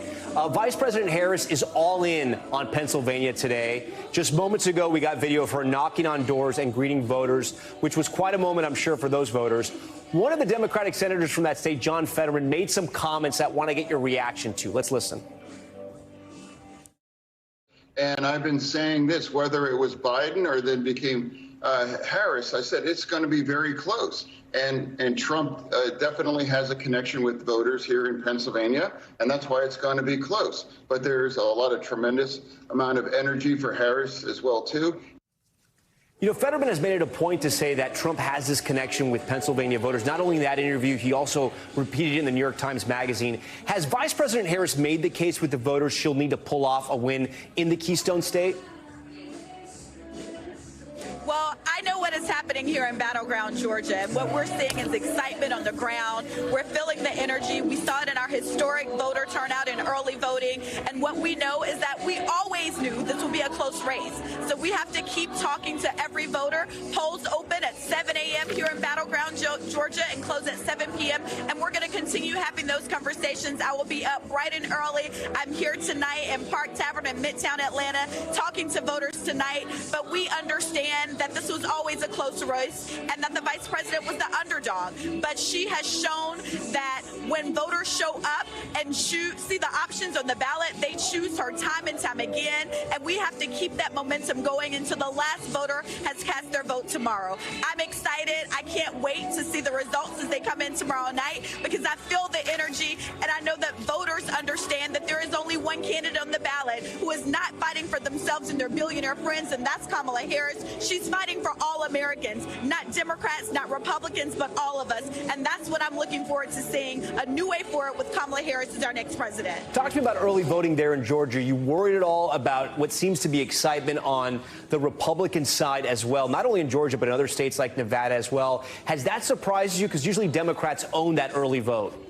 Vice President Harris is all in on Pennsylvania today. Just moments ago, we got video of her knocking on doors and greeting voters, which was quite a moment, I'm sure, for those voters. One of the Democratic senators from that state, John Fetterman, made some comments that I want to get your reaction to. Let's listen. And I've been saying this, whether it was Biden or then became Harris, I said it's going to be very close. And Trump definitely has a connection with voters here in Pennsylvania, and that's why it's going to be close. But there's a lot of tremendous amount of energy for Harris as well, too. You know, Fetterman has made it a point to say that Trump has this connection with Pennsylvania voters. Not only in that interview, he also repeated it in the New York Times Magazine. Has Vice President Harris made the case with the voters she'll need to pull off a win in the Keystone State? Well, I know what is happening here in battleground Georgia, and what we're seeing is excitement on the ground. We're feeling the energy. We saw it in our historic voter turnout in early voting, and what we know is that we always knew this would be a close race. So we have to keep talking to every voter. Polls open at 7 a.m. here in battleground Georgia and close at 7 p.m., and we're going to continue having those conversations. I will be up bright and early. I'm here tonight in Park Tavern in Midtown Atlanta talking to voters tonight, but we understand that this was always a close race and that the vice president was the underdog. But she has shown that when voters show up and see the options on the ballot, they choose her time and time again. And we have to keep that momentum going until the last voter has cast their vote tomorrow. I'm excited. I can't wait to see the results as they come in tomorrow night because I feel the energy, and I know that voters understand that there is only one candidate on the ballot who is not fighting for themselves and their billionaire friends, and that's Kamala Harris. She's fighting for all Americans, not Democrats, not Republicans, but all of us. And that's what I'm looking forward to seeing, a new way forward with Kamala Harris as our next president. Talk to me about early voting there in Georgia. You worried at all about what seems to be excitement on the Republican side as well, not only in Georgia, but in other states like Nevada as well. Has that surprised you? Because usually Democrats own that early vote.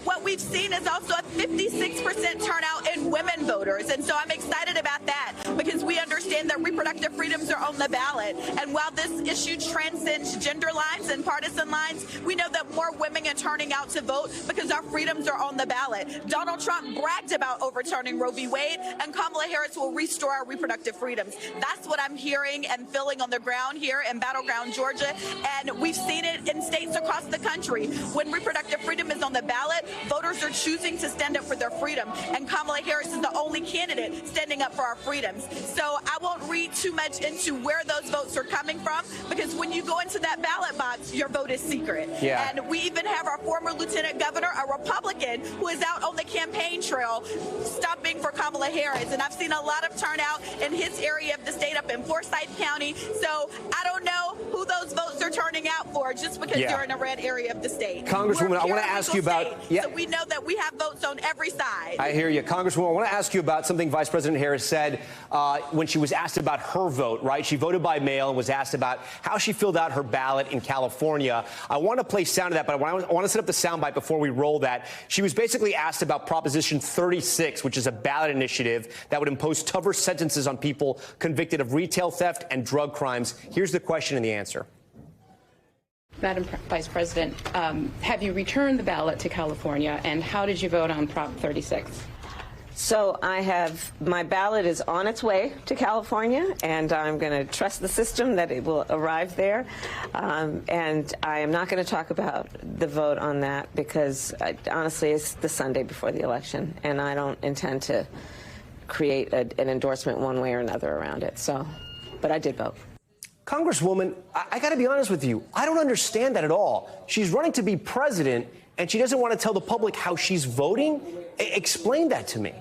What we've seen is also a 56% turnout in women voters. And so I'm excited about that because we understand that reproductive freedoms are on the ballot. And while this issue transcends gender lines and partisan lines, we know that more women are turning out to vote because our freedoms are on the ballot. Donald Trump bragged about overturning Roe v. Wade, and Kamala Harris will restore our reproductive freedoms. That's what I'm hearing and feeling on the ground here in battleground Georgia. And we've seen it in states across the country. When reproductive freedom is on the ballot, voters are choosing to stand up for their freedom, and Kamala Harris is the only candidate standing up for our freedoms. So I won't read too much into where those votes are coming from, because when you go into that ballot box, your vote is secret. Yeah. And we even have our former lieutenant governor, a Republican, who is out on the campaign trail stopping for Kamala Harris. And I've seen a lot of turnout in his area of the state up in Forsyth County. So I don't know who those votes are turning out for just because you're in a red area of the state. Congresswoman, I want to ask you about... So we know that we have votes on every side. I hear you. Congresswoman, I want to ask you about something Vice President Harris said when she was asked about her vote, right? She voted by mail and was asked about how she filled out her ballot in California. I want to play sound of that, but I want to set up the soundbite before we roll that. She was basically asked about Proposition 36, which is a ballot initiative that would impose tougher sentences on people convicted of retail theft and drug crimes. Here's the question and the answer. Madam Vice President, have you returned the ballot to California, and how did you vote on Prop 36? So my ballot is on its way to California, and I'm going to trust the system that it will arrive there. And I am not going to talk about the vote on that because, honestly, it's the Sunday before the election, and I don't intend to create an endorsement one way or another around it. So, but I did vote. Congresswoman, I got to be honest with you. I don't understand that at all. She's running to be president, and she doesn't want to tell the public how she's voting? Explain that to me.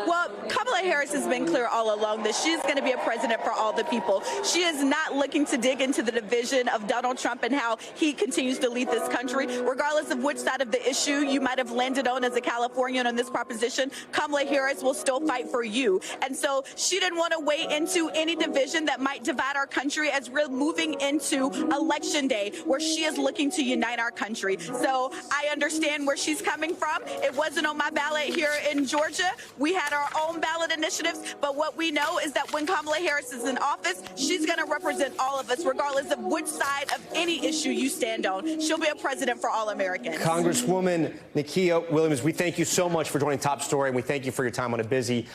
Well, Kamala Harris has been clear all along that she's going to be a president for all the people. She is not looking to dig into the division of Donald Trump and how he continues to lead this country. Regardless of which side of the issue you might have landed on as a Californian on this proposition, Kamala Harris will still fight for you. And so she didn't want to weigh into any division that might divide our country as we're moving into Election Day, where she is looking to unite our country. So I understand where she's coming from. It wasn't on my ballot here in Georgia. We had our own ballot initiatives, but what we know is that when Kamala Harris is in office, she's going to represent all of us, regardless of which side of any issue you stand on. She'll be a president for all Americans. Congresswoman Nikema Williams, we thank you so much for joining Top Story, and we thank you for your time on a busy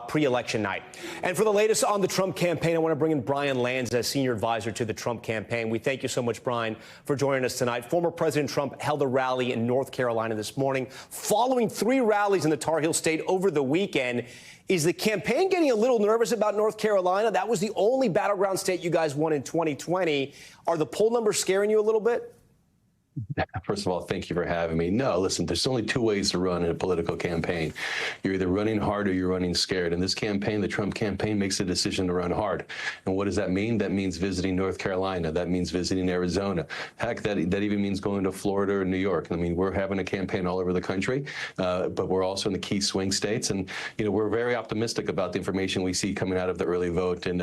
pre-election night. And for the latest on the Trump campaign, I want to bring in Bryan Lanza, senior advisor to the Trump campaign. We thank you so much, Bryan, for joining us tonight. Former President Trump held a rally in North Carolina this morning, following 3 rallies in the Tar Heel State over the weekend. Is the campaign getting a little nervous about North Carolina? That was the only battleground state you guys won in 2020. Are the poll numbers scaring you a little bit? First of all, thank you for having me. No, listen, there's only 2 ways to run in a political campaign. You're either running hard or you're running scared. And this campaign, the Trump campaign, makes a decision to run hard. And what does that mean? That means visiting North Carolina. That means visiting Arizona. Heck, that even means going to Florida or New York. I mean, we're having a campaign all over the country, but we're also in the key swing states. And, you know, we're very optimistic about the information we see coming out of the early vote in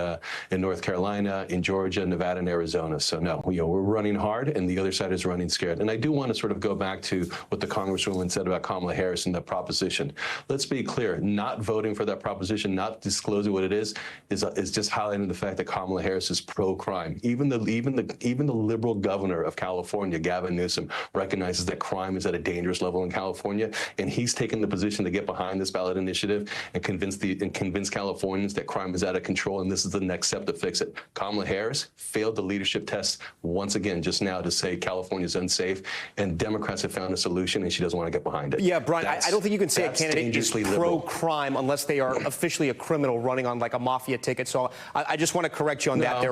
North Carolina, in Georgia, Nevada, and Arizona. So, no, you know, we're running hard, and the other side is running scared. And I do want to sort of go back to what the Congresswoman said about Kamala Harris and the proposition. Let's be clear, not voting for that proposition, not disclosing what it is just highlighting the fact that Kamala Harris is pro-crime. Even the liberal governor of California, Gavin Newsom, recognizes that crime is at a dangerous level in California, and he's taken the position to get behind this ballot initiative and convince Californians that crime is out of control, and this is the next step to fix it. Kamala Harris failed the leadership test once again just now to say California is unsafe, and Democrats have found a solution, and she doesn't want to get behind it. Yeah, Bryan, I don't think you can say a candidate is pro-crime unless they are officially a criminal running on like a mafia ticket. So I just want to correct you on that there.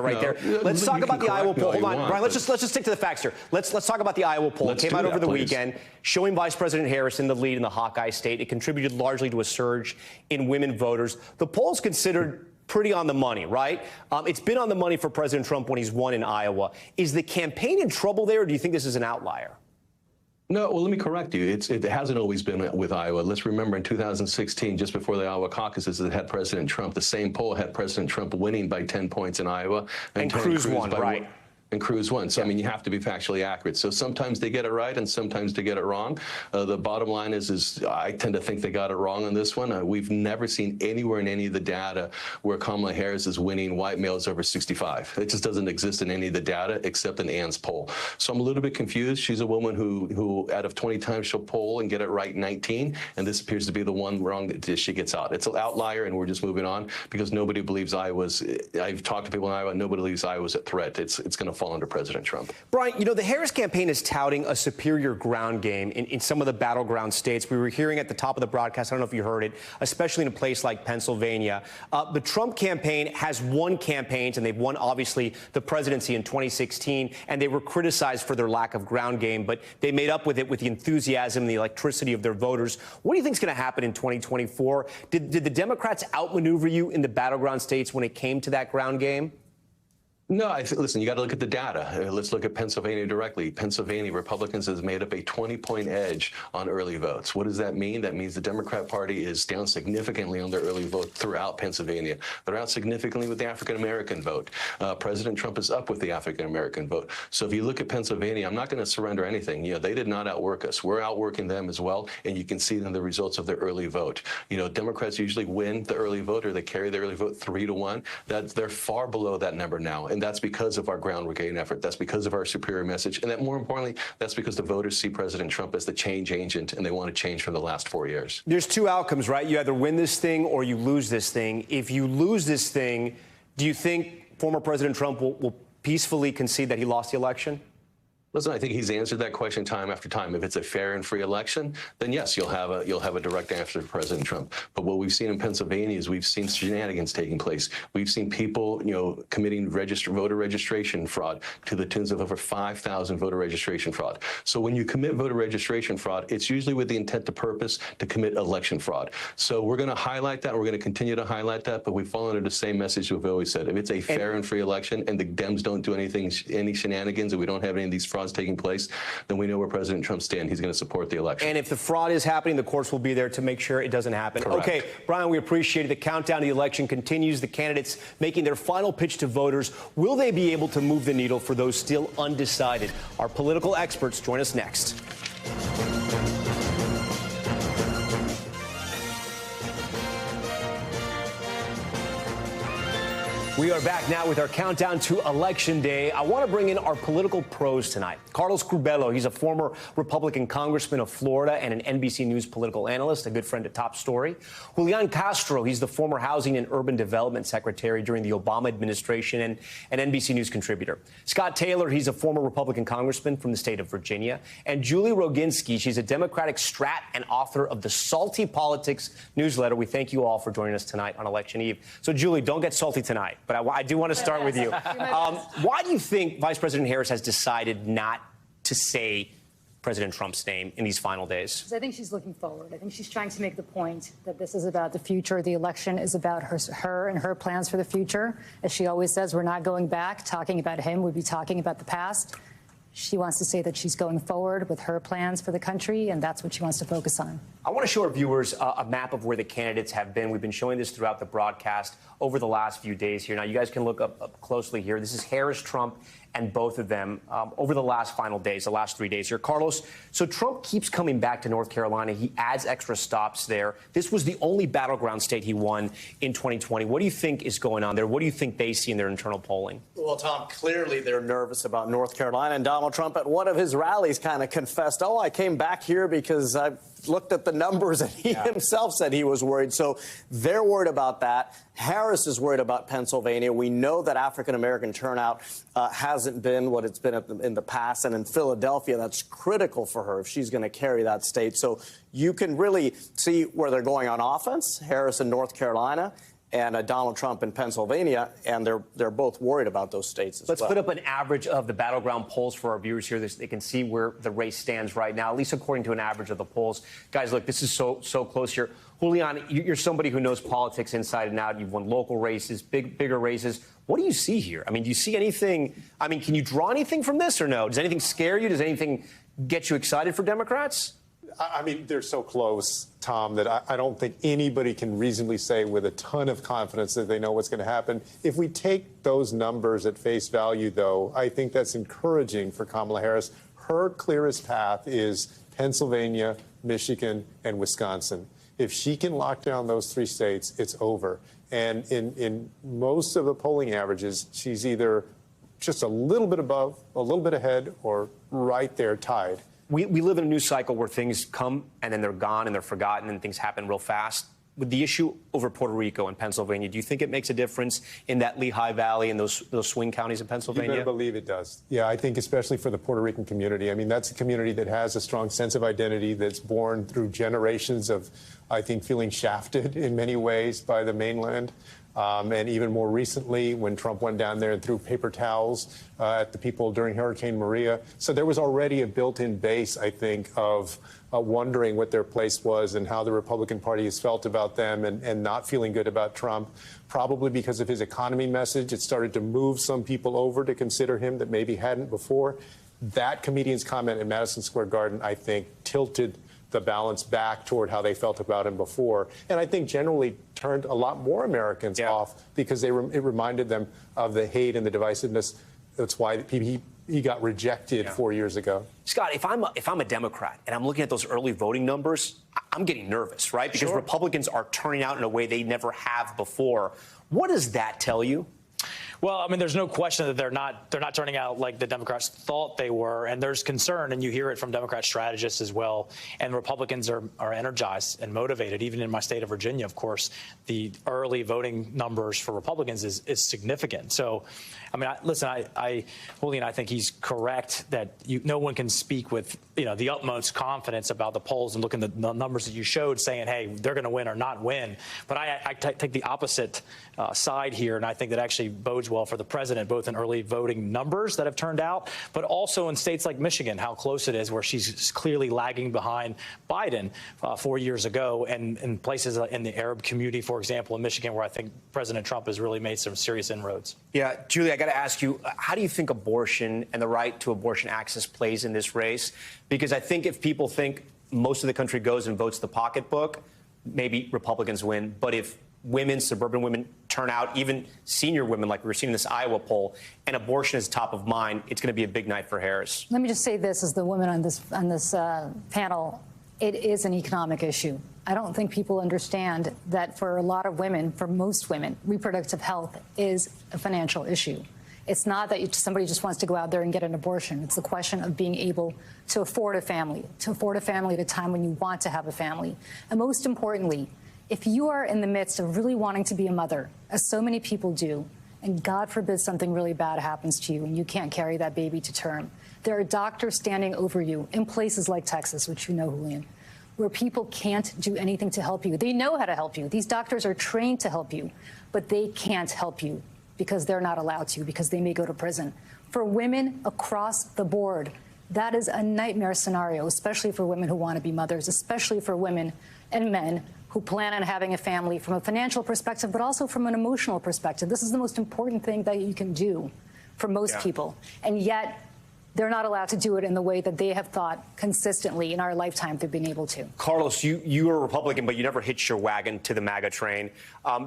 Let's talk about the Iowa poll. Hold on, Bryan. Let's just stick to the facts here. Let's talk about the Iowa poll. It came out over the weekend, showing Vice President Harris in the lead in the Hawkeye State. It contributed largely to a surge in women voters. The poll's considered pretty on the money, right? It's been on the money for President Trump when he's won in Iowa. Is the campaign in trouble there, or do you think this is an outlier? No, well, let me correct you. It hasn't always been with Iowa. Let's remember in 2016, just before the Iowa caucuses, it had President Trump. The same poll had President Trump winning by 10 points in Iowa. And Cruz won, right? And Cruz won. So, I mean, you have to be factually accurate. So sometimes they get it right and sometimes they get it wrong. The bottom line is I tend to think they got it wrong on this one. We've never seen anywhere in any of the data where Kamala Harris is winning white males over 65. It just doesn't exist in any of the data except in Ann's poll. So I'm a little bit confused. She's a woman who out of 20 times she'll poll and get it right 19, and this appears to be the one wrong that she gets out. It's an outlier, and we're just moving on because nobody believes Iowa's. I've talked to people in Iowa. Nobody believes Iowa's a threat. It's going to fall under President Trump. Bryan, you know, the Harris campaign is touting a superior ground game in some of the battleground states. We were hearing at the top of the broadcast, I don't know if you heard it, especially in a place like Pennsylvania. The Trump campaign has won campaigns, and they've won, obviously, the presidency in 2016, and they were criticized for their lack of ground game, but they made up with it with the enthusiasm and the electricity of their voters. What do you think is going to happen in 2024? Did the Democrats outmaneuver you in the battleground states when it came to that ground game? No, listen, you got to look at the data. Let's look at Pennsylvania directly. Pennsylvania, Republicans has made up a 20-point edge on early votes. What does that mean? That means the Democrat Party is down significantly on their early vote throughout Pennsylvania. They're out significantly with the African-American vote. President Trump is up with the African-American vote. So if you look at Pennsylvania, I'm not going to surrender anything. You know, they did not outwork us. We're outworking them as well, and you can see in the results of their early vote. You know, Democrats usually win the early vote, or they carry the early vote 3-1. They're far below that number now. And that's because of our ground brigade effort. That's because of our superior message. And that, more importantly, that's because the voters see President Trump as the change agent, and they want to change from the last 4 years. There's 2 outcomes, right? You either win this thing or you lose this thing. If you lose this thing, do you think former President Trump will peacefully concede that he lost the election? Listen, I think he's answered that question time after time. If it's a fair and free election, then yes, you'll have a direct answer to President Trump. But what we've seen in Pennsylvania is we've seen shenanigans taking place. We've seen people, committing voter registration fraud to the tunes of over 5,000 voter registration fraud. So when you commit voter registration fraud, it's usually with the intent to purpose to commit election fraud. So we're going to highlight that. We're going to continue to highlight that. But we fall under the same message we've always said. If it's a fair and free election and the Dems don't do any shenanigans, and we don't have any of these frauds taking place, then we know where President Trump stands. He's going to support the election. And if the fraud is happening, the courts will be there to make sure it doesn't happen. Correct. Okay, Bryan, we appreciate it. The countdown to the election continues. The candidates making their final pitch to voters. Will they be able to move the needle for those still undecided? Our political experts join us next. We are back now with our countdown to Election Day. I want to bring in our political pros tonight. Carlos Curbelo, he's a former Republican congressman of Florida and an NBC News political analyst, a good friend at Top Story. Julian Castro, he's the former Housing and Urban Development Secretary during the Obama administration and an NBC News contributor. Scott Taylor, he's a former Republican congressman from the state of Virginia. And Julie Roginski, she's a Democratic strat and author of the Salty Politics newsletter. We thank you all for joining us tonight on Election Eve. So, Julie, don't get salty tonight. But I do want to start with you. Why do you think Vice President Harris has decided not to say President Trump's name in these final days? I think she's looking forward. I think she's trying to make the point that this is about the future. The election is about her and her plans for the future. As she always says, we're not going back. Talking about him would be talking about the past. She wants to say that she's going forward with her plans for the country, and that's what she wants to focus on. I want to show our viewers a map of where the candidates have been. We've been showing this throughout the broadcast over the last few days here. Now, you guys can look up closely here. This is Harris, Trump, and both of them over the last final days, the last 3 days here. Carlos, so Trump keeps coming back to North Carolina. He adds extra stops there. This was the only battleground state he won in 2020. What do you think is going on there? What do you think they see in their internal polling? Well, Tom, clearly they're nervous about North Carolina. And Donald Trump at one of his rallies kind of confessed, oh, I came back here because I looked at the numbers and he himself said he was worried. So they're worried about that. Harris is worried about Pennsylvania. We know that African-American turnout hasn't been what it's been in the past. And in Philadelphia, that's critical for her if she's going to carry that state. So you can really see where they're going on offense, Harris in North Carolina and Donald Trump in Pennsylvania, and they're both worried about those states as well. Let's put up an average of the battleground polls for our viewers here. They can see where the race stands right now, at least according to an average of the polls. Guys, look, this is so close here. Julian, you're somebody who knows politics inside and out. You've won local races, bigger races. What do you see here? I mean, do you see anything? I mean, can you draw anything from this or no? Does anything scare you? Does anything get you excited for Democrats? I mean, they're so close, Tom, that I don't think anybody can reasonably say with a ton of confidence that they know what's going to happen. If we take those numbers at face value, though, I think that's encouraging for Kamala Harris. Her clearest path is Pennsylvania, Michigan, and Wisconsin. If she can lock down those three states, it's over. And in most of the polling averages, she's either just a little bit above, a little bit ahead, or right there tied. We live in a news cycle where things come and then they're gone and they're forgotten and things happen real fast. With the issue over Puerto Rico and Pennsylvania, do you think it makes a difference in that Lehigh Valley and those swing counties in Pennsylvania? You better believe it does. Yeah, I think especially for the Puerto Rican community. I mean, that's a community that has a strong sense of identity that's born through generations of, I think, feeling shafted in many ways by the mainland. And even more recently, when Trump went down there and threw paper towels at the people during Hurricane Maria. So there was already a built-in base, I think, of wondering what their place was and how the Republican Party has felt about them and not feeling good about Trump. Probably because of his economy message, it started to move some people over to consider him that maybe hadn't before. That comedian's comment in Madison Square Garden, I think, tilted the balance back toward how they felt about him before. And I think generally turned a lot more Americans off because it reminded them of the hate and the divisiveness. That's why he got rejected 4 years ago. Scott, if I'm a Democrat and I'm looking at those early voting numbers, I'm getting nervous, right? Because Republicans are turning out in a way they never have before. What does that tell you? Well, I mean, there's no question that they're not turning out like the Democrats thought they were, and there's concern, and you hear it from Democrat strategists as well. And Republicans are energized and motivated. Even in my state of Virginia, of course, the early voting numbers for Republicans is significant. So, I mean, listen, Julian, I think he's correct that no one can speak with the utmost confidence about the polls and looking at the numbers that you showed, saying, hey, they're going to win or not win. But I take the opposite side here, and I think that actually bodes well for the president, both in early voting numbers that have turned out, but also in states like Michigan, how close it is, where she's clearly lagging behind Biden 4 years ago, and in places in the Arab community, for example, in Michigan, where I think President Trump has really made some serious inroads. Yeah, Julie, I got to ask you, how do you think abortion and the right to abortion access plays in this race? Because I think if people think most of the country goes and votes the pocketbook, maybe Republicans win. But if women, suburban women, turn out, even senior women, like we were seeing in this Iowa poll, and abortion is top of mind, it's going to be a big night for Harris. Let me just say this as the woman on this panel. It is an economic issue. I don't think people understand that for a lot of women, for most women, reproductive health is a financial issue. It's not that somebody just wants to go out there and get an abortion. It's the question of being able to afford a family at a time when you want to have a family. And most importantly, if you are in the midst of really wanting to be a mother, as so many people do, and God forbid something really bad happens to you and you can't carry that baby to term, there are doctors standing over you in places like Texas, which you know, Julian, where people can't do anything to help you. They know how to help you. These doctors are trained to help you, but they can't help you because they're not allowed to, because they may go to prison. For women across the board, that is a nightmare scenario, especially for women who want to be mothers, especially for women and men who plan on having a family from a financial perspective, but also from an emotional perspective. This is the most important thing that you can do for most people. And yet, they're not allowed to do it in the way that they have thought consistently in our lifetime they've been able to. Carlos, you are a Republican, but you never hitched your wagon to the MAGA train.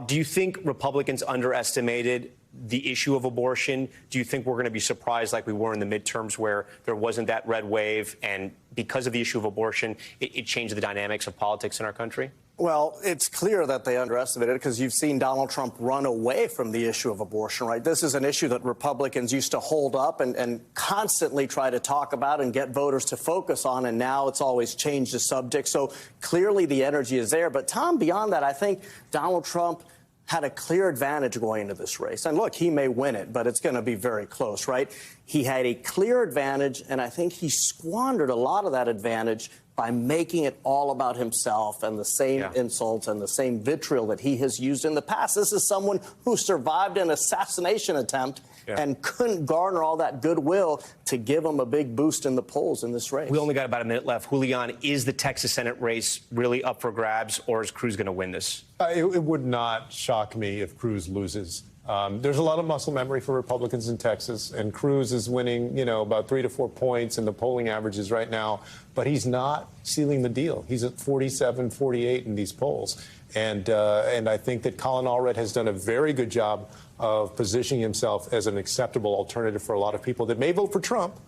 Do you think Republicans underestimated the issue of abortion? Do you think we're going to be surprised like we were in the midterms where there wasn't that red wave, and because of the issue of abortion, it changed the dynamics of politics in our country? Well, it's clear that they underestimated it because you've seen Donald Trump run away from the issue of abortion, right? This is an issue that Republicans used to hold up and constantly try to talk about and get voters to focus on, and now it's always changed the subject. So clearly the energy is there. But, Tom, beyond that, I think Donald Trump had a clear advantage going into this race. And look, he may win it, but it's going to be very close, right? He had a clear advantage, and I think he squandered a lot of that advantage by making it all about himself and the same insults and the same vitriol that he has used in the past. This is someone who survived an assassination attempt and couldn't garner all that goodwill to give him a big boost in the polls in this race. We only got about a minute left. Julian, is the Texas Senate race really up for grabs, or is Cruz going to win this? It would not shock me if Cruz loses. There's a lot of muscle memory for Republicans in Texas, and Cruz is winning, about 3 to 4 points in the polling averages right now, but he's not sealing the deal. He's at 47, 48 in these polls. And I think that Colin Allred has done a very good job of positioning himself as an acceptable alternative for a lot of people that may vote for Trump,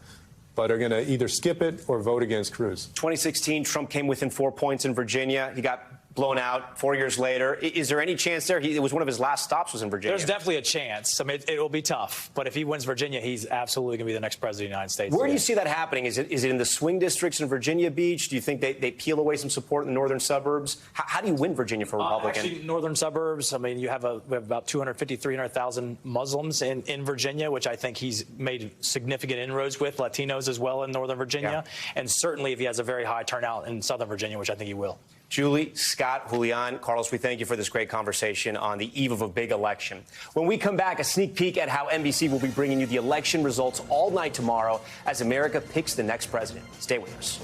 but are going to either skip it or vote against Cruz. 2016, Trump came within 4 points in Virginia. He got blown out 4 years later. Is there any chance there? It was one of his last stops was in Virginia. There's definitely a chance. I mean, it will be tough. But if he wins Virginia, he's absolutely going to be the next president of the United States. Where do you see that happening? Is it in the swing districts in Virginia Beach? Do you think they peel away some support in the northern suburbs? How do you win Virginia for a Republican? Actually, northern suburbs. I mean, we have about 250, 300,000 Muslims in Virginia, which I think he's made significant inroads with, Latinos as well in northern Virginia. And certainly if he has a very high turnout in southern Virginia, which I think he will. Julie, Scott, Julian, Carlos, we thank you for this great conversation on the eve of a big election. When we come back, a sneak peek at how NBC will be bringing you the election results all night tomorrow as America picks the next president. Stay with us.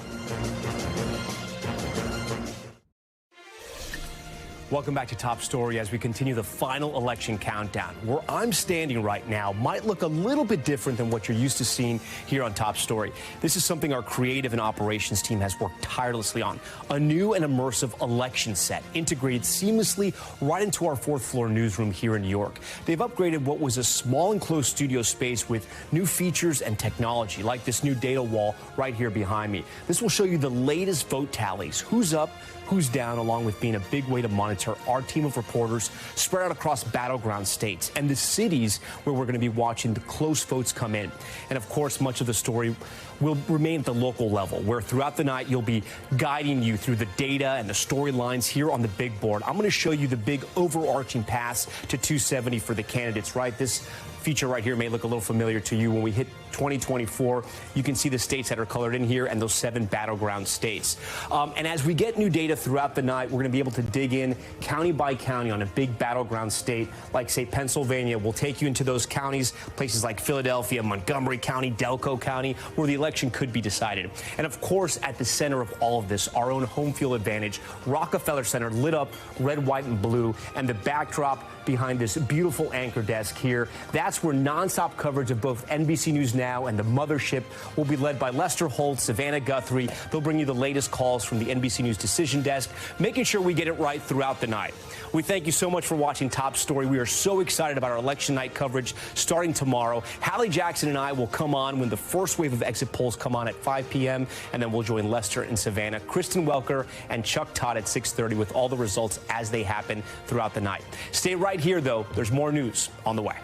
Welcome back to Top Story as we continue the final election countdown. Where I'm standing right now might look a little bit different than what you're used to seeing here on Top Story. This is something our creative and operations team has worked tirelessly on. A new and immersive election set integrated seamlessly right into our 4th floor newsroom here in New York. They've upgraded what was a small enclosed studio space with new features and technology, like this new data wall right here behind me. This will show you the latest vote tallies, who's up, who's down, along with being a big way to monitor candidates are our team of reporters spread out across battleground states and the cities where we're going to be watching the close votes come in. And of course, much of the story will remain at the local level, where throughout the night you'll be guiding you through the data and the storylines here on the big board. I'm going to show you the big overarching pass to 270 for the candidates, right? This feature right here may look a little familiar to you. When we hit 2024, you can see the states that are colored in here and those 7 battleground states. And as we get new data throughout the night, we're going to be able to dig in county by county on a big battleground state like, say, Pennsylvania. We'll take you into those counties, places like Philadelphia, Montgomery County, Delco County, where the election could be decided. And of course, at the center of all of this, our own home field advantage, Rockefeller Center lit up red, white, and blue, and the backdrop behind this beautiful anchor desk here. That's where nonstop coverage of both NBC News Now and the mothership will be led by Lester Holt, Savannah Guthrie. They'll bring you the latest calls from the NBC News decision desk, making sure we get it right throughout the night. We thank you so much for watching Top Story. We are so excited about our election night coverage starting tomorrow. Hallie Jackson and I will come on when the first wave of exit polls come on at 5 p.m., and then we'll join Lester and Savannah, Kristen Welker, and Chuck Todd at 6:30 with all the results as they happen throughout the night. Stay right here, though. There's more news on the way.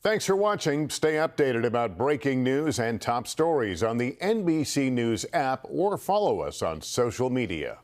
Thanks for watching. Stay updated about breaking news and top stories on the NBC News app or follow us on social media.